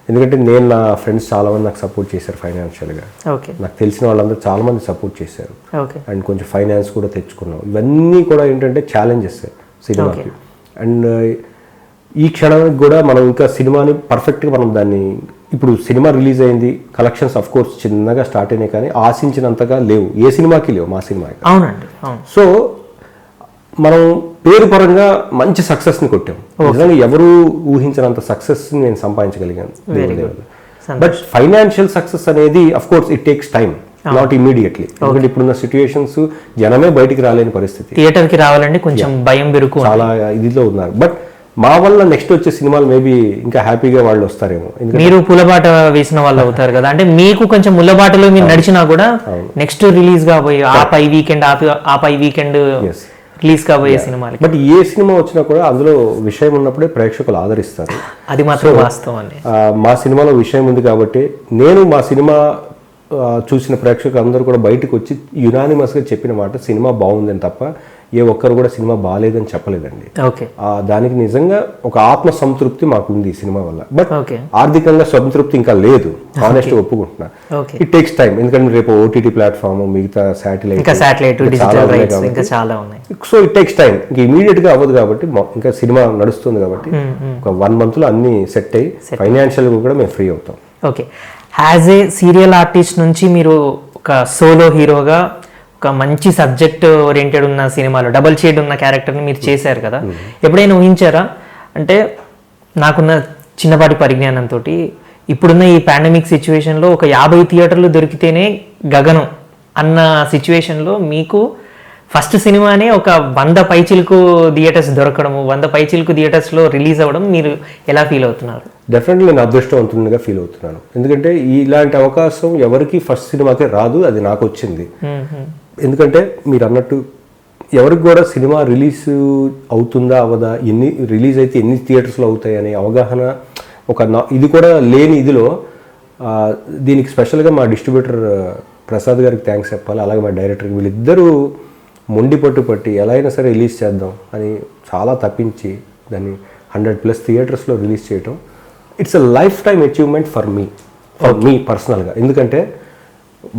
[SPEAKER 2] ఎందుకంటే నేను నా ఫ్రెండ్స్ చాలామంది నాకు సపోర్ట్ చేశారు ఫైనాన్షియల్గా.
[SPEAKER 1] ఓకే,
[SPEAKER 2] నాకు తెలిసిన వాళ్ళందరూ చాలామంది సపోర్ట్ చేశారు.
[SPEAKER 1] ఓకే,
[SPEAKER 2] అండ్ కొంచెం ఫైనాన్స్ కూడా తెచ్చుకున్నాం. ఇవన్నీ కూడా ఏంటంటే ఛాలెంజెస్ సినిమాకి. అండ్ ఈ క్షణానికి కూడా మనం ఇంకా సినిమాని పర్ఫెక్ట్గా మనం దాన్ని ఇప్పుడు సినిమా రిలీజ్ అయింది, కలెక్షన్స్ అఫ్ కోర్స్ చిన్నగా స్టార్ట్ అయినాయి, కానీ ఆశించినంతగా లేవు, ఏ సినిమాకి లేవు, మా సినిమాకి.
[SPEAKER 1] అవునండి.
[SPEAKER 2] సో మనం పేరు పరంగా మంచి సక్సెస్ని కొట్టాం. నిజంగా ఎవరు ఊహించినంత సక్సెస్ని నేను సంపాదించగలిగాను. బట్ ఫైనాన్షియల్ సక్సెస్ అనేది of course it takes time, not immediately. ఎందుకంటే ఇప్పుడున్న సిచ్యువేషన్స్ జనమే బయటికి రాలేని పరిస్థితి,
[SPEAKER 1] థియేటర్కి రావాలంటే కొంచెం భయం బెరుకు
[SPEAKER 2] చాలా ఇదిలో ఉన్నారు. బట్ మా వల్ల నెక్స్ట్ వచ్చే సినిమాలు మేబీ ఇంకా హ్యాపీగా వాళ్ళు వస్తారేమో.
[SPEAKER 1] మీరు పులబాట వేసిన వాళ్ళు అవుతారు కదా, అంటే మీకు కొంచెం ముల్లబాటలో మీరు నడిచినా కూడా నెక్స్ట్ రిలీజ్ కాబోయే ఆ పై వీకెండ్ రిలీజ్ కాబోయే సినిమాలు.
[SPEAKER 2] బట్ ఏ సినిమా వచ్చినా కూడా అందులో విషయం ఉన్నప్పుడే ప్రేక్షకులు ఆదరిస్తారు.
[SPEAKER 1] అది మాత్రం వాస్తవం అండి.
[SPEAKER 2] మా సినిమాలో విషయం ఉంది కాబట్టి నేను మా సినిమా చూసిన ప్రేక్షకులు అందరూ కూడా బయటకు వచ్చి యునానిమస్గా చెప్పిన మాట సినిమా బాగుందని తప్ప ఏ ఒక్కరు కూడా సినిమా బాగాలేదని చెప్పలేదండి.
[SPEAKER 1] ఓకే,
[SPEAKER 2] దానికి నిజంగా ఒక ఆత్మ సంతృప్తి మాకు ఉంది ఈ సినిమా వల్ల. బట్ ఆర్థికంగా సంతృప్తి ఇంకా లేదు, ఆనెస్ట్ ఒప్పుకుంటున్నా. ఇట్ టేక్స్ టైం, ఎందుకంటే రేపు ఓటీటీ ప్లాట్ఫామ్, మిగతా satellite, so it takes time. ఇంకా ఇమీడియట్ గా అవ్వదు కాబట్టి, ఇంకా సినిమా నడుస్తుంది కాబట్టి ఒక 1 month లో అన్ని సెట్ అయ్యి ఫైనాన్షియల్ కూడా మేము ఫ్రీ అవుతాం.
[SPEAKER 1] Okay, as a serial artist నుంచి మీరు ఒక సోలో హీరోగా ఒక మంచి సబ్జెక్ట్ ఓరియంటెడ్ ఉన్న సినిమాలో డబల్ షేడ్ ఉన్న క్యారెక్టర్ని మీరు చేశారు కదా, ఎప్పుడైనా ఊహించారా? అంటే నాకున్న చిన్నపాటి పరిజ్ఞానంతో ఇప్పుడున్న ఈ పాండమిక్ సిచ్యువేషన్లో ఒక 50 థియేటర్లు దొరికితేనే గగనం అన్న సిచ్యువేషన్లో మీకు ఫస్ట్ సినిమానే ఒక 100 పైచిలకు థియేటర్స్ దొరకడము, 100 పైచిలకు థియేటర్స్లో రిలీజ్ అవ్వడం మీరు ఎలా ఫీల్ అవుతున్నారు?
[SPEAKER 2] డెఫినెట్లీ నేను అదృష్టవంతునిగా ఫీల్ అవుతున్నాను. ఎందుకంటే ఇలాంటి అవకాశం ఎవరికి ఫస్ట్ సినిమాకే రాదు, అది నాకు వచ్చింది. ఎందుకంటే మీరు అన్నట్టు ఎవరికి కూడా సినిమా రిలీజ్ అవుతుందా అవ్వదా, రిలీజ్ అయితే ఎన్ని థియేటర్స్లో అవుతాయి అనే అవగాహన ఇది కూడా లేని ఇదిలో దీనికి స్పెషల్గా మా డిస్ట్రిబ్యూటర్ ప్రసాద్ గారికి థ్యాంక్స్ చెప్పాలి, అలాగే మా డైరెక్టర్కి. వీళ్ళిద్దరూ మొండి పట్టి ఎలా అయినా సరే రిలీజ్ చేద్దాం అని చాలా తప్పించి దాన్ని 100+ థియేటర్స్లో రిలీజ్ చేయటం it's a life time achievement for me పర్సనల్గా. ఎందుకంటే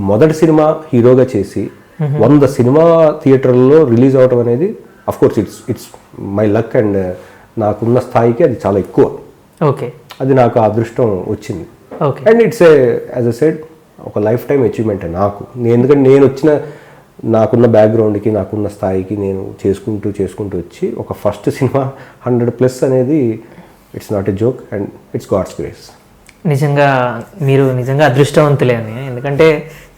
[SPEAKER 2] మొదటి సినిమా హీరోగా చేసి 100 సినిమా థియేటర్లలో రిలీజ్ అవడం అనేది of course it's my luck, and నాకున్న స్థాయికి అది చాలా ఎక్కువ.
[SPEAKER 1] ఓకే,
[SPEAKER 2] అది నాకు అదృష్టం వచ్చింది. And it's as a said ఒక లైఫ్ టైమ్ అచీవ్మెంట్ నాకు. ఎందుకంటే నేను నాకున్న బ్యాక్గ్రౌండ్కి, నాకున్న స్థాయికి నేను చేసుకుంటూ వచ్చి ఒక ఫస్ట్ సినిమా 100+ అనేది it's not a joke, and it's God's grace.
[SPEAKER 1] నిజంగా మీరు నిజంగా అదృష్టవంతులే అని. ఎందుకంటే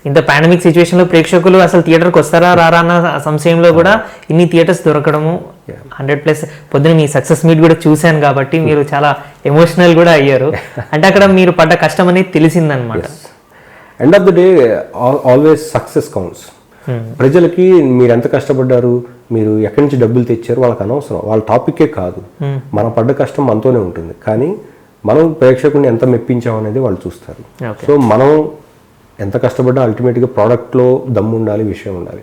[SPEAKER 1] ఇంత పాండమిక్ సిచ్యువేషన్లో ప్రేక్షకులు అసలు థియేటర్కి వస్తారా రారా అన్న సంశయంలో కూడా ఇన్ని థియేటర్స్ దొరకడము 100+. పొద్దున మీ సక్సెస్ మీట్ కూడా చూశాను కాబట్టి మీరు చాలా ఎమోషనల్ కూడా అయ్యారు. అంటే అక్కడ మీరు పడ్డ కష్టం అనేది తెలిసిందనమాట.
[SPEAKER 2] End of the day always success counts. ప్రజలకి మీరు ఎంత కష్టపడ్డారు, మీరు ఎక్కడి నుంచి డబ్బులు తెచ్చారు వాళ్ళకి అనవసరం, వాళ్ళ టాపిక్కే కాదు. మనం పడ్డ కష్టం మనతోనే ఉంటుంది, కానీ మనం ప్రేక్షకుడిని ఎంత మెప్పించాం అనేది వాళ్ళు చూస్తారు. సో మనం ఎంత కష్టపడ్డా అల్టిమేట్గా ప్రోడక్ట్లో దమ్ము ఉండాలి, విషయం ఉండాలి.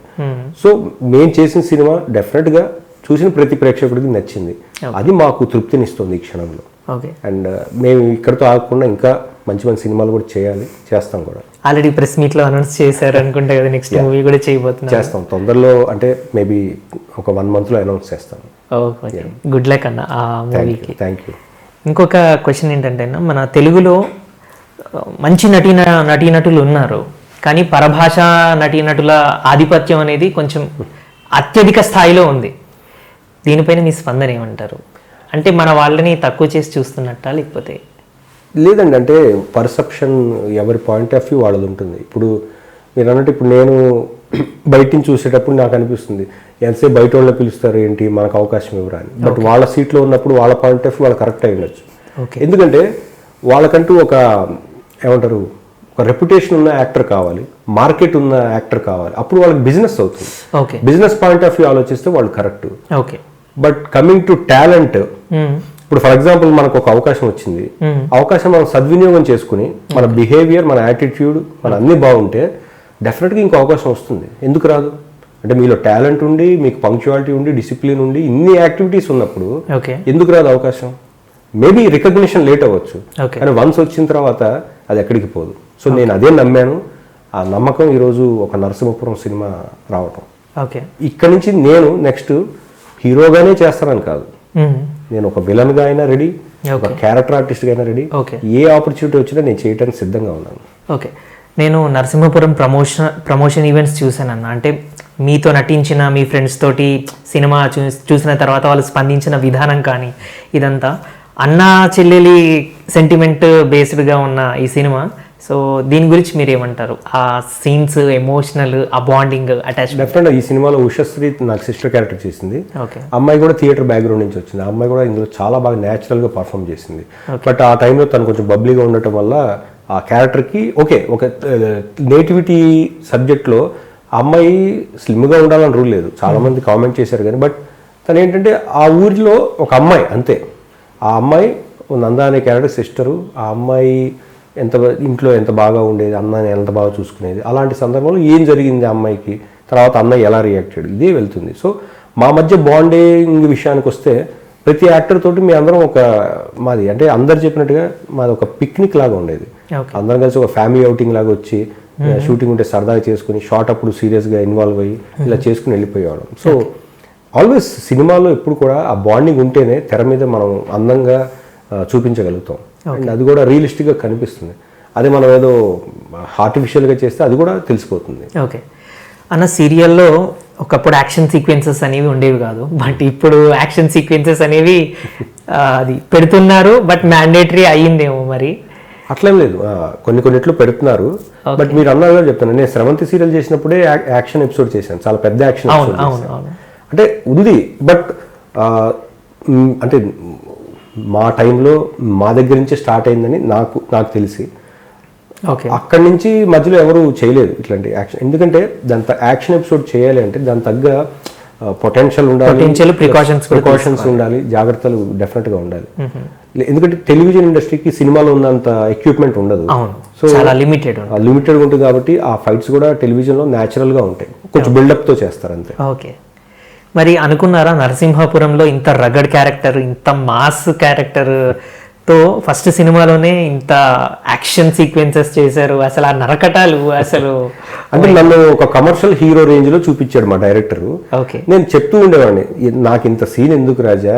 [SPEAKER 2] సో మేము చేసిన సినిమా డెఫినెట్గా చూసిన ప్రతి ప్రేక్షకుడికి నచ్చింది, అది మాకు తృప్తినిస్తుంది ఈ క్షణంలో. అండ్ మేము ఇక్కడితో ఆగకుండా ఇంకా మంచి మంచి సినిమాలు కూడా చేస్తాం కూడా.
[SPEAKER 1] ఆల్రెడీ ప్రెస్ మీట్ లో అనౌన్స్ చేశారు అనుకుంటా కదా, నెక్స్ట్ మూవీ కూడా చేయబోతున్నారు.
[SPEAKER 2] చేస్తాం తొందరలో, అంటే మేబీ ఒక 1 month లో అనౌన్స్ చేస్తాం.
[SPEAKER 1] గుడ్ లక్ అన్న ఆ మూవీకి.
[SPEAKER 2] Thank you.
[SPEAKER 1] ఇంకొక క్వశ్చన్ ఏంటంటే మన తెలుగులో మంచి నటీనటులు ఉన్నారు, కానీ పరభాష నటీనటుల ఆధిపత్యం అనేది కొంచెం అత్యధిక స్థాయిలో ఉంది. దీనిపైన మీ స్పందన ఏమంటారు? అంటే మన వాళ్ళని తక్కువ చేసి చూస్తున్నట్టా లేకపోతే?
[SPEAKER 2] లేదండి, అంటే పర్సెప్షన్ ఎవరి పాయింట్ ఆఫ్ వ్యూ వాళ్ళది ఉంటుంది. ఇప్పుడు మీరు అన్నట్టు ఇప్పుడు నేను బయటిని చూసేటప్పుడు నాకు అనిపిస్తుంది ఎంతసేపు బయట వాళ్ళని పిలుస్తారు ఏంటి, మనకు అవకాశం ఇవ్వరా అని. బట్ వాళ్ళ సీట్లో ఉన్నప్పుడు వాళ్ళ పాయింట్ ఆఫ్ వ్యూ వాళ్ళు కరెక్ట్ అయి ఉండొచ్చు. ఎందుకంటే వాళ్ళకంటూ ఒక ఏమంటారు, ఒక రెప్యుటేషన్ ఉన్న యాక్టర్ కావాలి, మార్కెట్ ఉన్న యాక్టర్ కావాలి, అప్పుడు వాళ్ళకి బిజినెస్ అవుతుంది. బిజినెస్ పాయింట్ ఆఫ్ వ్యూ ఆలోచిస్తే వాళ్ళు correct. But coming to talent, ఇప్పుడు ఫర్ ఎగ్జాంపుల్ మనకు ఒక అవకాశం వచ్చింది, అవకాశం మనం సద్వినియోగం చేసుకుని మన బిహేవియర్, మన యాటిట్యూడ్, మన అన్ని బాగుంటే డెఫినెట్గా ఇంకో అవకాశం వస్తుంది. ఎందుకు రాదు? అంటే మీలో టాలెంట్ ఉండి, మీకు పంక్చువాలిటీ ఉండి, డిసిప్లిన్ ఉండి, ఇన్ని యాక్టివిటీస్ ఉన్నప్పుడు ఎందుకు రాదు అవకాశం? మేబీ రికగ్నిషన్ లేట్ అవ్వచ్చు, కానీ వన్స్ వచ్చిన తర్వాత అది ఎక్కడికి పోదు. సో నేను అదే నమ్మాను. ఆ నమ్మకం ఈరోజు ఒక నరసింహపురం సినిమా రావటం. ఇక్కడి నుంచి నేను నెక్స్ట్ హీరోగానే చేస్తానని కాదు, నేను ఒక విలన్గా అయినా రెడీ, ఒక క్యారెక్టర్ ఆర్టిస్ట్గా అయినా రెడీ. ఏ ఆపర్చునిటీ వచ్చినా నేను చేయడానికి సిద్ధంగా ఉన్నాను.
[SPEAKER 1] ఓకే, నేను నరసింహపురం ప్రమోషన్ ఈవెంట్స్ చూశానన్న. అంటే మీతో నటించిన మీ ఫ్రెండ్స్ తోటి సినిమా చూసిన తర్వాత వాళ్ళు స్పందించిన విధానం కానీ ఇదంతా అన్నా చెల్లెలి సెంటిమెంట్ బేస్డ్గా ఉన్న ఈ సినిమా. సో దీని గురించి మీరు ఏమంటారు? ఆ సీన్స్, ఎమోషనల్, ఆ బాండింగ్, అటాచ్మెంట్.
[SPEAKER 2] డెఫినెట్గా ఈ సినిమాలో ఉషశ్రీ నాకు సిస్టర్ క్యారెక్టర్ చేసింది. అమ్మాయి కూడా థియేటర్ బ్యాక్గ్రౌండ్ నుంచి వచ్చింది. ఆ అమ్మాయి కూడా ఇందులో చాలా బాగా న్యాచురల్గా పర్ఫామ్ చేసింది. బట్ ఆ టైంలో తను కొంచెం బబ్లీగా ఉండటం వల్ల ఆ క్యారెక్టర్కి ఒక నేటివిటీ సబ్జెక్ట్లో ఆ అమ్మాయి స్లిమ్గా ఉండాలని రూల్ లేదు. చాలామంది కామెంట్ చేశారు కానీ, బట్ తను ఏంటంటే ఆ ఊరిలో ఒక అమ్మాయి అంతే. ఆ అమ్మాయి నందా అనే క్యారెక్టర్ సిస్టరు. ఆ అమ్మాయి ఇంట్లో ఎంత బాగా ఉండేది, అన్నని ఎంత బాగా చూసుకునేది. అలాంటి సందర్భంలో ఏం జరిగింది ఆ అమ్మాయికి, తర్వాత అన్నయ్య ఎలా రియాక్ట్ అయ్యాడు, ఇదే వెళ్తుంది. సో మా మధ్య బాండింగ్ విషయానికి వస్తే ప్రతి యాక్టర్ తోటి మీ అందరం మాది అంటే అందరు చెప్పినట్టుగా మాది ఒక పిక్నిక్ లాగా ఉండేది. అందరం కలిసి ఒక ఫ్యామిలీ అవుటింగ్ లాగా వచ్చి షూటింగ్ ఉంటే సరదాగా చేసుకుని, షార్ట్ అప్పుడు సీరియస్గా ఇన్వాల్వ్ అయ్యి ఇలా చేసుకుని వెళ్ళిపోయేవాళ్ళం. సో ఆల్వేస్ సినిమాలో ఎప్పుడు కూడా ఆ బాండింగ్ ఉంటేనే తెర మీద మనం అందంగా చూపించగలుగుతాం. అండ్ అది కూడా రియలిస్టిక్గా కనిపిస్తుంది. అది మనం ఏదో ఆర్టిఫిషియల్గా చేస్తే అది కూడా తెలిసిపోతుంది.
[SPEAKER 1] ఓకే అన్న, సీరియల్లో ఒకప్పుడు యాక్షన్ సీక్వెన్సెస్ అనేవి ఉండేవి కాదు, బట్ ఇప్పుడు యాక్షన్ సీక్వెన్సెస్ అనేవి అది పెడుతున్నారు, బట్ మ్యాండేటరీ అయ్యిందేమో మరి.
[SPEAKER 2] అట్లేం లేదు, కొన్నిట్లో పెడుతున్నారు. బట్ మీరు అన్నారు చెప్తాను, నేను శ్రవంతి సీరియల్ చేసినప్పుడే యాక్షన్ ఎపిసోడ్ చేశాను, చాలా పెద్ద యాక్షన్ ఎపిసోడ్ అంటే ఉంది. బట్ అంటే మా టైంలో మా దగ్గర నుంచి స్టార్ట్ అయిందని నాకు తెలిసి అక్కడి నుంచి మధ్యలో ఎవరు చేయలేదు ఇట్లాంటి యాక్షన్. ఎందుకంటే దాని యాక్షన్ ఎపిసోడ్ చేయాలి అంటే దాని తగ్గ పొటెన్షియల్ ఉండాలి, ప్రికాషన్స్ ఉండాలి, జాగ్రత్తలు డెఫినెట్గా ఉండాలి. ఎందుకంటే టెలివిజన్ ఇండస్ట్రీకి సినిమాలో ఉన్నంత ఎక్విప్మెంట్ ఉండదు. సో లిమిటెడ్ ఉంటుంది కాబట్టి ఆ ఫైట్స్ కూడా టెలివిజన్లో న్యాచురల్గా ఉంటాయి, కొంచెం బిల్డప్తో చేస్తారు అంతే.
[SPEAKER 1] ఓకే, మరి అనుకున్నారా నరసింహాపురంలో ఇంత రగడ్ క్యారెక్టర్, ఇంత మాస్ క్యారెక్టర్తో ఫస్ట్ సినిమాలోనే ఇంత యాక్షన్ సీక్వెన్సెస్ చేశారు? అసలు ఆ నరకటాలు అసలు
[SPEAKER 2] అంటే నన్ను ఒక కమర్షియల్ హీరో రేంజ్ లో చూపించాడు మా డైరెక్టర్. నేను చెప్తూ ఉండేవాడిని, నాకు ఇంత సీన్ ఎందుకు రాజా,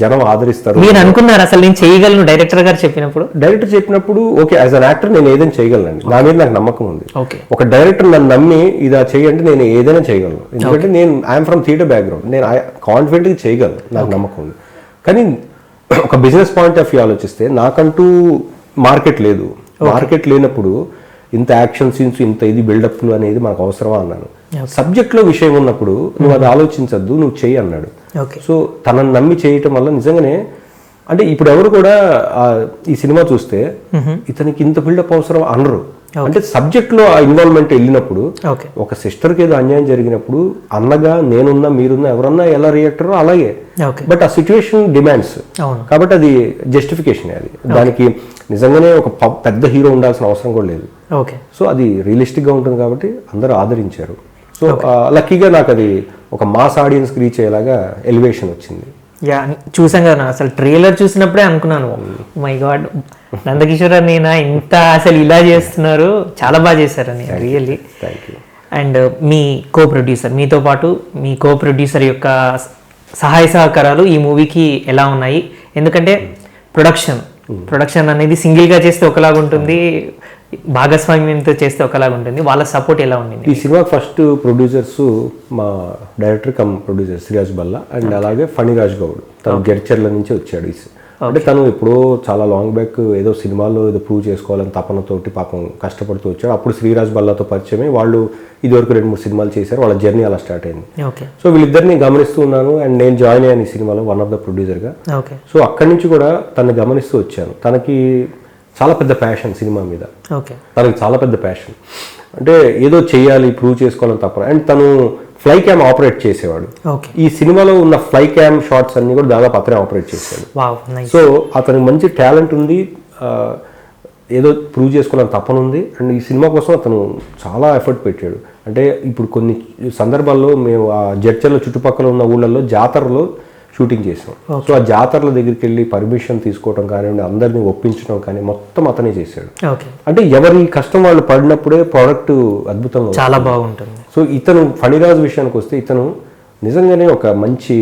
[SPEAKER 2] జనం ఆదరిస్తారు.
[SPEAKER 1] మీరు అనుకున్నారు అసలు నేను చేయగలను? డైరెక్టర్ గారు చెప్పినప్పుడు
[SPEAKER 2] ఓకే, యాజ్ అన్ యాక్టర్ నేను ఏదైనా చేయగలను, నా మీద నాకు నమ్మకం ఉంది. ఒక డైరెక్టర్ నన్ను నమ్మి ఇదా చేయంటే నేను ఏదైనా చేయగలను. ఎందుకంటే నేను ఐఎమ్ ఫ్రమ్ థియేటర్ బ్యాక్గ్రౌండ్, నేను కాన్ఫిడెంట్గా చేయగలను, నాకు నమ్మకం ఉంది. కానీ ఒక బిజినెస్ పాయింట్ ఆఫ్ వ్యూ ఆలోచిస్తే నాకంటూ మార్కెట్ లేదు. మార్కెట్ లేనప్పుడు ఇంత యాక్షన్ సీన్స్, ఇంత ఇది బిల్డప్లు అనేది మనకు అవసరమా అన్నాను. సబ్జెక్ట్లో విషయం ఉన్నప్పుడు నువ్వు అది ఆలోచించద్దు, నువ్వు చెయ్యి అన్నాడు. సో తనని నమ్మి చేయటం వల్ల నిజంగానే అంటే ఇప్పుడు ఎవరు కూడా ఈ సినిమా చూస్తే ఇతనికి ఇంత బిల్డప్ అవసరం అనరు. అంటే సబ్జెక్ట్లో ఆ ఇన్వాల్వ్మెంట్ వెళ్ళినప్పుడు ఒక సిస్టర్కి ఏదో అన్యాయం జరిగినప్పుడు అన్నగా నేనున్నా, మీరున్నా, ఎవరన్నా ఎలా రియాక్టరో అలాగే. బట్ ఆ సిచ్యువేషన్ డిమాండ్స్ కాబట్టి అది జస్టిఫికేషన్. అది దానికి నిజంగానే ఒక పెద్ద హీరో ఉండాల్సిన అవసరం కూడా లేదు. సో అది రియలిస్టిక్గా ఉంటుంది కాబట్టి అందరూ ఆదరించారు. సో లక్కీగా నాకు అది ఒక మాస్ ఆడియన్స్కి రీచ్ అయ్యేలాగా ఎలివేషన్ వచ్చింది.
[SPEAKER 1] చూసాం కదా, అసలు ట్రైలర్ చూసినప్పుడే అనుకున్నాను, మై గాడ్ నందకిషోర్ నేనా ఇంత అసలు ఇలా చేస్తున్నారు, చాలా బాగా చేశారని really. And me co producer, మీతో పాటు మీ కో ప్రొడ్యూసర్ యొక్క సహాయ సహకారాలు ఈ మూవీకి ఎలా ఉన్నాయి? ఎందుకంటే ప్రొడక్షన్ అనేది సింగిల్గా చేస్తే ఒకలాగా ఉంటుంది, భాగస్వామ్యంతో చేస్తే ఒకలాగా ఉంటుంది. వాళ్ళ సపోర్ట్ ఎలా ఉండింది?
[SPEAKER 2] ఈ సినిమా ఫస్ట్ ప్రొడ్యూసర్స్ మా director cum producer Sriraj Balla and అలాగే ఫణిరాజ్ గౌడ్, తను గెడ్చర్ల నుంచి వచ్చాడు. అంటే తను ఎప్పుడో చాలా లాంగ్ బ్యాక్ ఏదో సినిమాల్లో ఏదో ప్రూవ్ చేసుకోవాలని తపనతోటి పాపం కష్టపడుతూ వచ్చాడు. అప్పుడు శ్రీరాజ్ బల్లాతో పరిచయమే, వాళ్ళు ఇదివరకు 2-3 సినిమాలు చేశారు, వాళ్ళ జర్నీ అలా స్టార్ట్ అయింది. సో వీళ్ళిద్దరిని గమనిస్తూ ఉన్నాను అండ్ నేను జాయిన్ అయ్యాను ఈ సినిమాలో వన్ ఆఫ్ ద ప్రొడ్యూసర్గా. సో అక్కడి నుంచి కూడా తనని గమనిస్తూ వచ్చాను. తనకి చాలా పెద్ద ప్యాషన్ సినిమా మీద, తనకి చాలా పెద్ద ప్యాషన్. అంటే ఏదో చెయ్యాలి, ప్రూవ్ చేసుకోవాలని తప్ప. అండ్ తను ఫ్లై క్యామ్ ఆపరేట్ చేసేవాడు. ఈ సినిమాలో ఉన్న ఫ్లై క్యామ్ షాట్స్ అన్ని కూడా దాదాపు అతనే ఆపరేట్ చేశాడు. సో అతనికి మంచి టాలెంట్ ఉంది, ఏదో ప్రూవ్ చేసుకోవాలని తప్పనుంది. అండ్ ఈ సినిమా కోసం అతను చాలా ఎఫర్ట్ పెట్టాడు. అంటే ఇప్పుడు కొన్ని సందర్భాల్లో మేము ఆ జడ్చర్ల చుట్టుపక్కల ఉన్న ఊళ్ళల్లో జాతరలో షూటింగ్ చేసాం. సో ఆ జాతరల దగ్గరికి వెళ్ళి పర్మిషన్ తీసుకోవడం కానివ్వండి, అందరినీ ఒప్పించడం కానీ మొత్తం అతనే చేశాడు. అంటే ఎవరి కష్టం వాళ్ళు పడినప్పుడే ప్రోడక్ట్ అద్భుతంగా
[SPEAKER 1] చాలా బాగుంటుంది.
[SPEAKER 2] సో ఇతను ఫణిరాజ్ విషయానికి వస్తే ఇతను నిజంగానే ఒక మంచి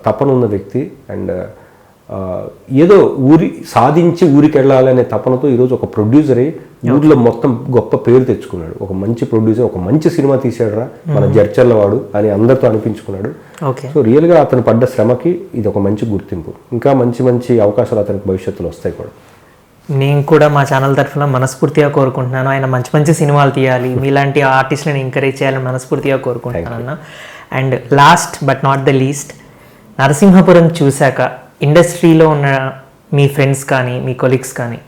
[SPEAKER 2] తపన ఉన్న వ్యక్తి. అండ్ ఏదో సాధించి ఊరికి వెళ్ళాలనే తపనతో ఈరోజు ఒక ప్రొడ్యూసర్ అయ్యి ఊర్లో మొత్తం గొప్ప పేరు తెచ్చుకున్నాడు. ఒక మంచి ప్రొడ్యూసర్, ఒక మంచి సినిమా తీసాడురా మన జడ్చర్ల వాడు అని అందరితో అనిపించుకున్నాడు. సో రియల్గా అతను పడ్డ శ్రమకి ఇది ఒక మంచి గుర్తింపు. ఇంకా మంచి మంచి అవకాశాలు అతనికి భవిష్యత్తులో వస్తాయి కూడా.
[SPEAKER 1] నేను కూడా మా ఛానల్ తరఫున మనస్ఫూర్తిగా కోరుకుంటున్నాను, ఆయన మంచి మంచి సినిమాలు తీయాలి, మీలాంటి ఆర్టిస్ట్లను ఎంకరేజ్ చేయాలని మనస్ఫూర్తిగా కోరుకుంటున్నాను. And last but not the least, Narasimhapuram చూశాక ఇండస్ట్రీలో ఉన్న మీ ఫ్రెండ్స్ కానీ మీ కొలీగ్స్ కానీ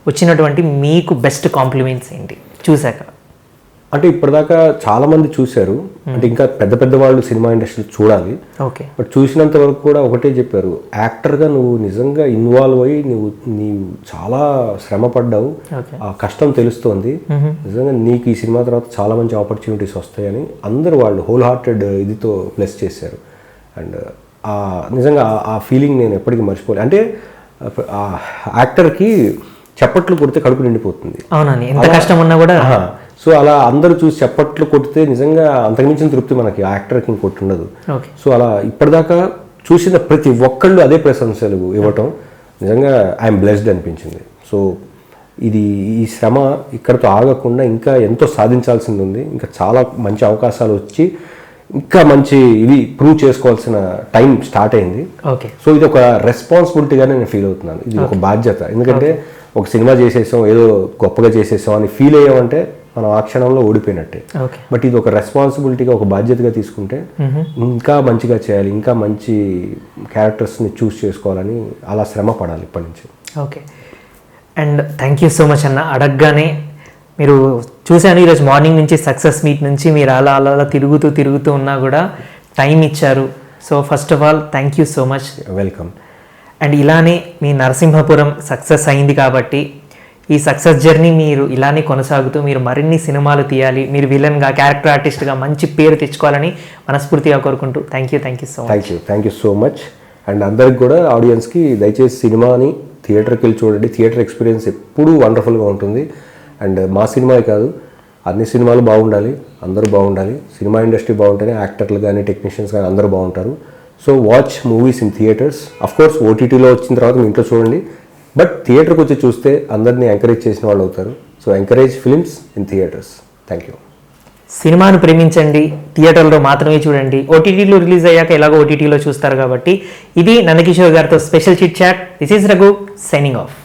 [SPEAKER 1] వచ్చినటువంటి మీకు బెస్ట్ కాంప్లిమెంట్స్ ఏంటి చూశాక?
[SPEAKER 2] అంటే ఇప్పటిదాకా చాలా మంది చూశారు, అంటే ఇంకా పెద్ద పెద్ద వాళ్ళు సినిమా ఇండస్ట్రీ చూడాలి. బట్ చూసినంత వరకు కూడా ఒకటే చెప్పారు, యాక్టర్గా నువ్వు నిజంగా ఇన్వాల్వ్ అయ్యి నీవు చాలా శ్రమ పడ్డావు, ఆ కష్టం తెలుస్తోంది, నిజంగా నీకు ఈ సినిమా తర్వాత చాలా మంచి ఆపర్చునిటీస్ వస్తాయని అందరూ వాళ్ళు హోల్ హార్టెడ్ ఇదితో బ్లెస్ చేశారు. అండ్ నిజంగా ఆ ఫీలింగ్ నేను ఎప్పటికీ మర్చిపోలేదు. అంటే ఆ యాక్టర్కి చప్పట్లు కొడితే కడుపు నిండిపోతుంది.
[SPEAKER 1] అవునండి, ఎంత కష్టం ఉన్నా కూడా.
[SPEAKER 2] సో అలా అందరూ చూసి చప్పట్లు కొడితే నిజంగా అంతకుమించిన తృప్తి మనకి ఆ యాక్టర్కి ఇంకోటి ఉండదు. సో అలా ఇప్పటిదాకా చూసిన ప్రతి ఒక్కళ్ళు అదే ప్రశంసలు ఇవ్వటం నిజంగా ఐఎమ్ బ్లెస్డ్ అనిపించింది. సో ఈ శ్రమ ఇక్కడితో ఆగకుండా ఇంకా ఎంతో సాధించాల్సింది ఉంది. ఇంకా చాలా మంచి అవకాశాలు వచ్చి ఇంకా మంచి ఇవి ప్రూవ్ చేసుకోవాల్సిన టైం స్టార్ట్ అయింది. సో ఇది ఒక రెస్పాన్సిబిలిటీగానే నేను ఫీల్ అవుతున్నాను. ఇది ఒక బాధ్యత. ఎందుకంటే ఒక సినిమా చేసేసాం, ఏదో గొప్పగా చేసేసాం అని ఫీల్ అయ్యామంటే మనం ఆ క్షణంలో ఓడిపోయినట్టే. బట్ ఇది ఒక రెస్పాన్సిబిలిటీగా, ఒక బాధ్యతగా తీసుకుంటే ఇంకా మంచిగా చేయాలి, ఇంకా మంచి క్యారెక్టర్స్ని చూస్ చేసుకోవాలని అలా శ్రమ పడాలి ఇప్పటి నుంచి.
[SPEAKER 1] Okay, and thank you so much అన్న. అడగగానే మీరు చూశాను ఈరోజు మార్నింగ్ నుంచి సక్సెస్ మీట్ నుంచి మీరు అలా అలా అలా తిరుగుతూ ఉన్నా కూడా టైం ఇచ్చారు. So first of all thank you so much.
[SPEAKER 2] Welcome.
[SPEAKER 1] And ఇలానే మీ నరసింహపురం సక్సెస్ అయింది కాబట్టి ఈ సక్సెస్ జర్నీ మీరు ఇలానే కొనసాగుతూ మీరు మరిన్ని సినిమాలు తీయాలి, మీరు విలన్గా, క్యారెక్టర్ ఆర్టిస్ట్గా మంచి పేరు తెచ్చుకోవాలని మనస్ఫూర్తిగా కోరుకుంటూ thank you so much.
[SPEAKER 2] Thank you so much. And అందరికి కూడా ఆడియన్స్కి దయచేసి సినిమాని థియేటర్కి వెళ్ళి చూడండి. థియేటర్ ఎక్స్పీరియన్స్ ఎప్పుడూ వండర్ఫుల్గా ఉంటుంది. అండ్ మా సినిమాయే కాదు, అన్ని సినిమాలు బాగుండాలి, అందరూ బాగుండాలి. సినిమా ఇండస్ట్రీ బాగుంటేనే యాక్టర్లు కానీ టెక్నీషియన్స్ కానీ అందరూ బాగుంటారు. So watch movies in theatres. Of course ఓటీటీలో వచ్చిన తర్వాత మీ ఇంట్లో చూడండి, బట్ థియేటర్కి వచ్చి చూస్తే అందరినీ ఎంకరేజ్ చేసిన వాళ్ళు అవుతారు. So encourage films in theatres. Thank you.
[SPEAKER 1] సినిమాను ప్రేమించండి, థియేటర్లో మాత్రమే చూడండి. ఓటీటీలో రిలీజ్ అయ్యాక ఎలాగో ఓటీటీలో చూస్తారు కాబట్టి ఇది నందకిషోర్ గారితో special chit chat. This is Raghu signing of.